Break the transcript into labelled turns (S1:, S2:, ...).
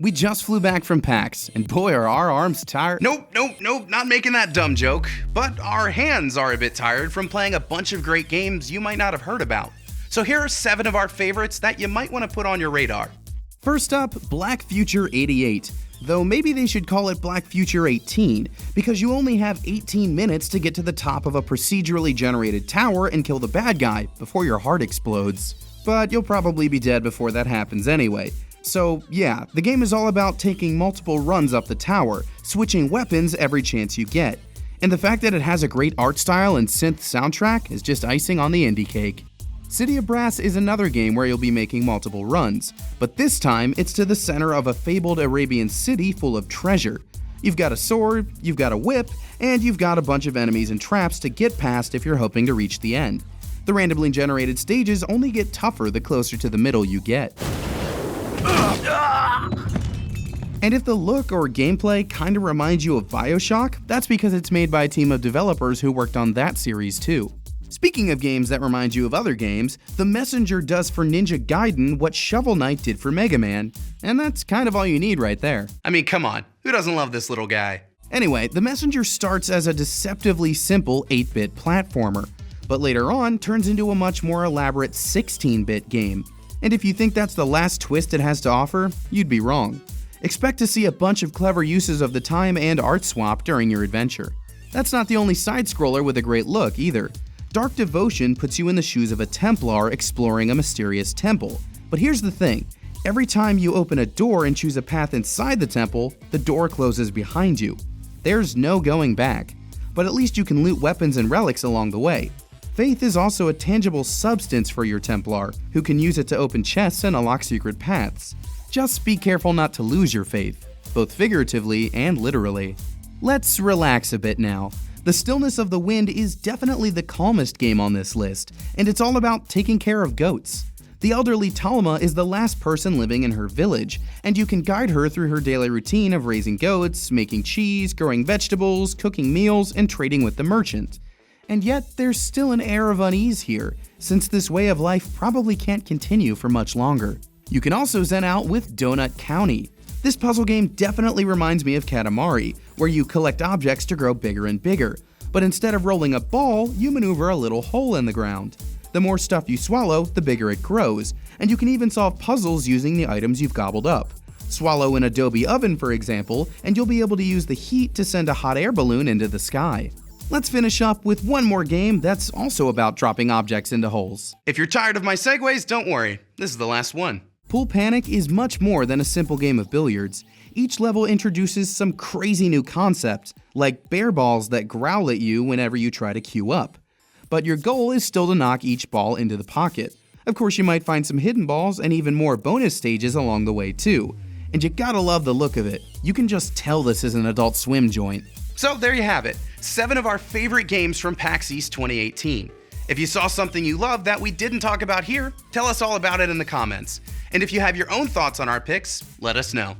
S1: We just flew back from PAX, and boy are our arms tired.
S2: Nope, not making that dumb joke. But our hands are a bit tired from playing a bunch of great games you might not have heard about. So here are 7 of our favorites that you might want to put on your radar.
S1: First up, Black Future 88. Though maybe they should call it Black Future 18, because you only have 18 minutes to get to the top of a procedurally generated tower and kill the bad guy before your heart explodes. But you'll probably be dead before that happens anyway. So yeah, the game is all about taking multiple runs up the tower, switching weapons every chance you get. And the fact that it has a great art style and synth soundtrack is just icing on the indie cake. City of Brass is another game where you'll be making multiple runs, but this time it's to the center of a fabled Arabian city full of treasure. You've got a sword, you've got a whip, and you've got a bunch of enemies and traps to get past if you're hoping to reach the end. The randomly generated stages only get tougher the closer to the middle you get. And if the look or gameplay kinda reminds you of BioShock, that's because it's made by a team of developers who worked on that series too. Speaking of games that remind you of other games, The Messenger does for Ninja Gaiden what Shovel Knight did for Mega Man, and that's kind of all you need right there.
S2: I mean, come on, who doesn't love this little guy?
S1: Anyway, The Messenger starts as a deceptively simple 8-bit platformer, but later on turns into a much more elaborate 16-bit game. And if you think that's the last twist it has to offer, you'd be wrong. Expect to see a bunch of clever uses of the time and art swap during your adventure. That's not the only side-scroller with a great look either. Dark Devotion puts you in the shoes of a Templar exploring a mysterious temple. But here's the thing, every time you open a door and choose a path inside the temple, the door closes behind you. There's no going back. But at least you can loot weapons and relics along the way. Faith is also a tangible substance for your Templar, who can use it to open chests and unlock secret paths. Just be careful not to lose your faith, both figuratively and literally. Let's relax a bit now. The Stillness of the Wind is definitely the calmest game on this list, and it's all about taking care of goats. The elderly Talma is the last person living in her village, and you can guide her through her daily routine of raising goats, making cheese, growing vegetables, cooking meals, and trading with the merchant. And yet, there's still an air of unease here, since this way of life probably can't continue for much longer. You can also zen out with Donut County. This puzzle game definitely reminds me of Katamari, where you collect objects to grow bigger and bigger, but instead of rolling a ball, you maneuver a little hole in the ground. The more stuff you swallow, the bigger it grows, and you can even solve puzzles using the items you've gobbled up. Swallow an adobe oven, for example, and you'll be able to use the heat to send a hot air balloon into the sky. Let's finish up with one more game that's also about dropping objects into holes.
S2: If you're tired of my segues, don't worry, this is the last one.
S1: Pool Panic is much more than a simple game of billiards. Each level introduces some crazy new concept, like bear balls that growl at you whenever you try to queue up. But your goal is still to knock each ball into the pocket. Of course, you might find some hidden balls and even more bonus stages along the way too. And you gotta love the look of it. You can just tell this is an Adult Swim joint.
S2: So there you have it, 7 of our favorite games from PAX East 2018. If you saw something you loved that we didn't talk about here, tell us all about it in the comments. And if you have your own thoughts on our picks, let us know.